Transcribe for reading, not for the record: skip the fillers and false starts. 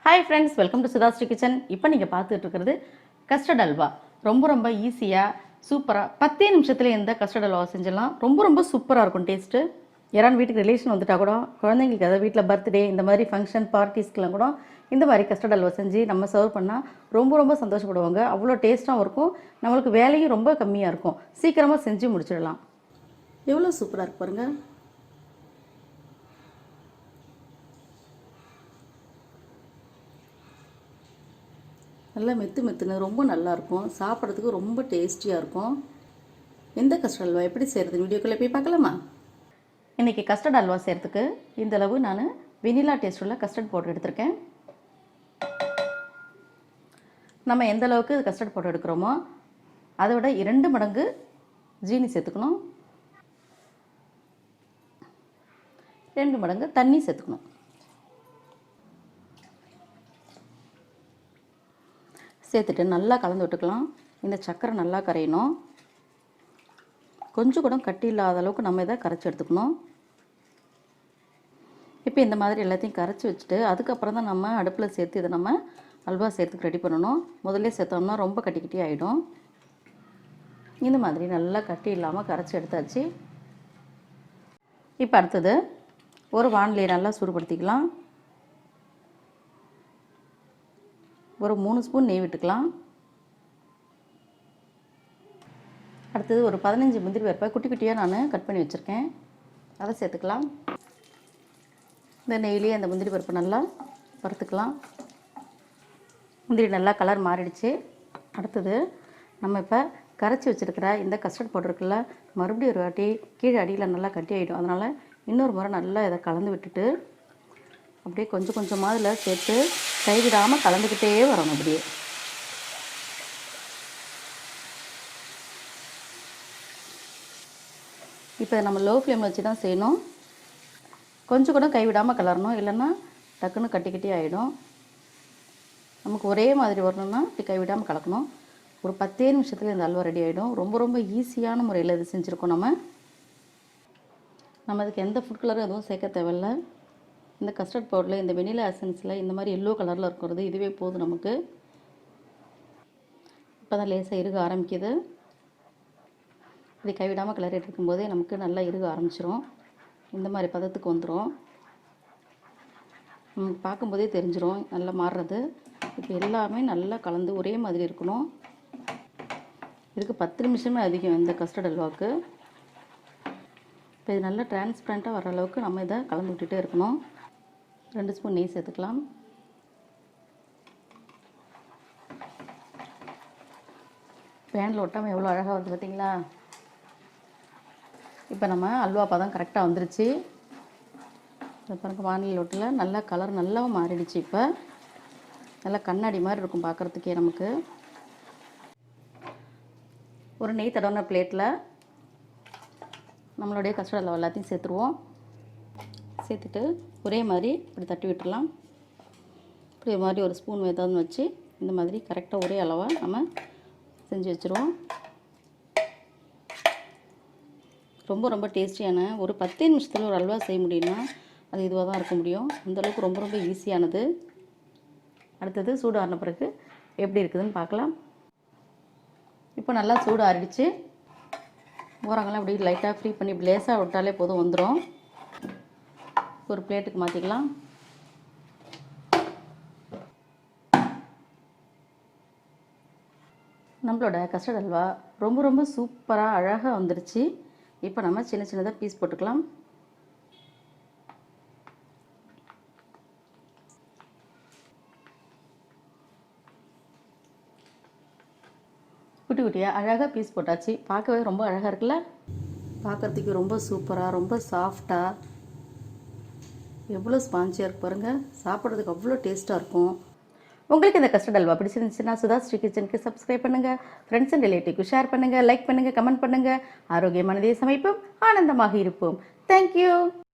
Hi friends, welcome to SudhaSri Kitchen. இப்போ நீங்க பார்த்துட்டு இருக்கிறது கஸ்டர்ட் அல்வா. ரொம்ப ஈஸியா சூப்பரா 10 நிமிஷத்துல இந்த கஸ்டர்ட் அல்வா செஞ்சலாம். ரொம்ப சூப்பரா இருக்கும் டேஸ்ட். யாரான வீட்டுக்கு ரிலேஷன் வந்துட்டா கூட குழந்தைங்களுக்கு ஏதாவது வீட்ல பர்த்டே இந்த மாதிரி ஃபங்க்ஷன் பார்ட்டிஸ்க்குலாம் கூட இந்த மாதிரி கஸ்டர்ட் அல்வா செஞ்சு நம்ம சர்வ் பண்ணா ரொம்ப சந்தோஷப்படுவாங்க. அவ்வளோ டேஸ்டாகவும் இருக்கும். நம்மளுக்கு வேலையும் ரொம்ப கம்மியா இருக்கும். சீக்கிரமா செஞ்சு முடிச்சிடலாம். எவ்வளோ சூப்பரா இருக்கு பாருங்க. நல்லா மெத்துன்னு ரொம்ப நல்லாயிருக்கும். சாப்பிட்றதுக்கு ரொம்ப டேஸ்டியாக இருக்கும். எந்த கஸ்டர்ட் அல்வா எப்படி செய்கிறது வீடியோக்குள்ளே போய் பார்க்கலாமா? இன்றைக்கி கஸ்டர்ட் அல்வா செய்கிறதுக்கு இந்தளவு நான் வெனிலா டேஸ்ட் உள்ள கஸ்டர்ட் பவுடர் எடுத்திருக்கேன். நம்ம எந்த அளவுக்கு கஸ்டர்ட் பவுடர் எடுக்கிறோமோ அதை விட 2 மடங்கு ஜீனி சேர்த்துக்கணும். 2 மடங்கு தண்ணி சேர்த்துக்கணும். சேர்த்துட்டு நல்லா கலந்து விட்டுக்கலாம். இந்த சர்க்கரை நல்லா கரையணும். கொஞ்சம் கூட கட்டி இல்லாத அளவுக்கு நம்ம இதை கரைச்சி எடுத்துக்கணும். இப்போ இந்த மாதிரி எல்லாத்தையும் கரைச்சி வச்சுட்டு அதுக்கப்புறம் தான் நம்ம அடுப்பில் சேர்த்து இதை நம்ம அல்வா சேர்த்துக்கு ரெடி பண்ணணும். முதல்ல சேர்த்தோம்னா ரொம்ப கட்டி ஆகிடும். இந்த மாதிரி நல்லா கட்டி இல்லாமல் கரைச்சி எடுத்தாச்சு. இப்போ அடுத்தது ஒரு வாணலியை நல்லா சூடுபடுத்திக்கலாம். ஒரு 3 ஸ்பூன் நெய் விட்டுக்கலாம். அடுத்தது ஒரு 15 முந்திரி பருப்பை குட்டியாக நான் கட் பண்ணி வச்சுருக்கேன். அதை சேர்த்துக்கலாம். இந்த நெய்லேயே அந்த முந்திரி பருப்பை நல்லா வறுத்துக்கலாம். முந்திரி நல்லா கலர் மாறிடுச்சு. அடுத்தது நம்ம இப்போ கரைச்சி வச்சுருக்கிற இந்த கஸ்டர்ட் பவுடர் இருக்குல்ல, மறுபடியும் ஒரு வாட்டி கீழே அடியில் நல்லா கட்டி ஆகிடும். அதனால் இன்னொரு முறை நல்லா இதை கலந்து விட்டுட்டு அப்படியே கொஞ்சமாக இதில் சேர்த்து கைவிடாமல் கலந்துக்கிட்டே வரணும். அப்படியே இப்போ நம்ம லோ ஃப்ளேமில் வச்சு தான் செய்யணும். கொஞ்சம் கூட கைவிடாமல் கலரணும், இல்லைன்னா டக்குன்னு கட்டிக்கிட்டே ஆகிடும். நமக்கு ஒரே மாதிரி வரணும்னா இப்படி கைவிடாமல் கலக்கணும். ஒரு 10 நிமிஷத்தில் இந்த அல்வா ரெடி ஆகிடும். ரொம்ப ஈஸியான முறையில் இது செஞ்சுருக்கோம். நம்ம இதுக்கு எந்த ஃபுட் கலரும் எதுவும் சேர்க்க தேவையில்லை. இந்த கஸ்டர்ட் பவுடரில் இந்த வெனிலா எசன்ஸில் இந்த மாதிரி எல்லோ கலரில் இருக்கிறது இதுவே போதும் நமக்கு. இப்போ தான் லேசாக இறுக ஆரம்பிக்குது. இப்படி கைவிடாமல் கிளறிட்டு இருக்கும்போதே நமக்கு நல்லா இறுக ஆரம்பிச்சிரும். இந்த மாதிரி பதத்துக்கு வந்துடும். நமக்கு பார்க்கும்போதே தெரிஞ்சிடும் நல்லா மாறுறது. இப்போ எல்லாமே நல்லா கலந்து ஒரே மாதிரி இருக்கணும். இதுக்கு 10 நிமிஷமே அதிகம் இந்த கஸ்டர்ட் அல்வாவுக்கு. இப்போ இது நல்லா டிரான்ஸ்பரண்ட்டாக வர அளவுக்கு நம்ம இதை கலந்து விட்டுகிட்டே இருக்கணும். 2 ஸ்பூன் நெய் சேர்த்துக்கலாம். பேனில் ஒட்டாமல் எவ்வளோ அழகாக வருது பார்த்தீங்களா? இப்போ நம்ம அல்வா பதம் கரெக்டாக வந்துருச்சு. இந்த பாருங்க, வானிலை ஒட்டில் நல்லா கலர் நல்லா மாறிடுச்சு. இப்போ நல்லா கண்ணாடி மாதிரி இருக்கும் பார்க்குறதுக்கே. நமக்கு ஒரு நெய் தடவின பிளேட்டில் நம்மளுடைய கஸ்டர்ட் அல்வா எல்லாத்தையும் சேர்த்துருவோம். சேர்த்துட்டு ஒரே மாதிரி இப்படி தட்டி விட்டுடலாம். இப்படி மாதிரி ஒரு ஸ்பூன் ஏதாவது வச்சு இந்த மாதிரி கரெக்டாக ஒரே அளவாக நம்ம செஞ்சு வச்சுருவோம். ரொம்ப டேஸ்டியான ஒரு 10 நிமிஷத்தில் ஒரு அல்வா செய்ய முடியும்னா அது இதுவாக தான் இருக்க முடியும். அந்தளவுக்கு ரொம்ப ஈஸியானது. அடுத்தது சூடு ஆறின பிறகு எப்படி இருக்குதுன்னு பார்க்கலாம். இப்போ நல்லா சூடு ஆறிடுச்சு. ஓரங்கள்லாம் இப்படி லைட்டாக ஃப்ரீ பண்ணி இப்படி லேசாக விட்டாலே போதும், வந்துடும். ஒரு பிளேட்டுக்கு மாற்றிக்கலாம். நம்மளோட கஸ்டர்ட் அல்வா ரொம்ப சூப்பராக அழகாக வந்துருச்சு. இப்போ நம்ம சின்னதாக பீஸ் போட்டுக்கலாம். குட்டியாக அழகாக பீஸ் போட்டாச்சு. பார்க்கவே ரொம்ப அழகாக இருக்குல்ல? பார்க்குறதுக்கு ரொம்ப சூப்பராக ரொம்ப சாஃப்டாக எவ்வளோ ஸ்பான்சியாக இருக்கு பாருங்கள். சாப்பிட்றதுக்கு அவ்வளோ டேஸ்ட்டாக இருக்கும். உங்களுக்கு இந்த கஸ்டர்ட் அல்வா பிடிச்சிருந்துச்சுன்னா SudhaSri கிச்சனுக்கு சப்ஸ்கிரைப் பண்ணுங்கள். ஃப்ரெண்ட்ஸ் அண்ட் ரிலேட்டிவ்க்கு ஷேர் பண்ணுங்கள், லைக் பண்ணுங்கள், கமெண்ட் பண்ணுங்கள். ஆரோக்கியமானதே சமைப்போம், ஆனந்தமாக இருப்போம். தேங்க்யூ.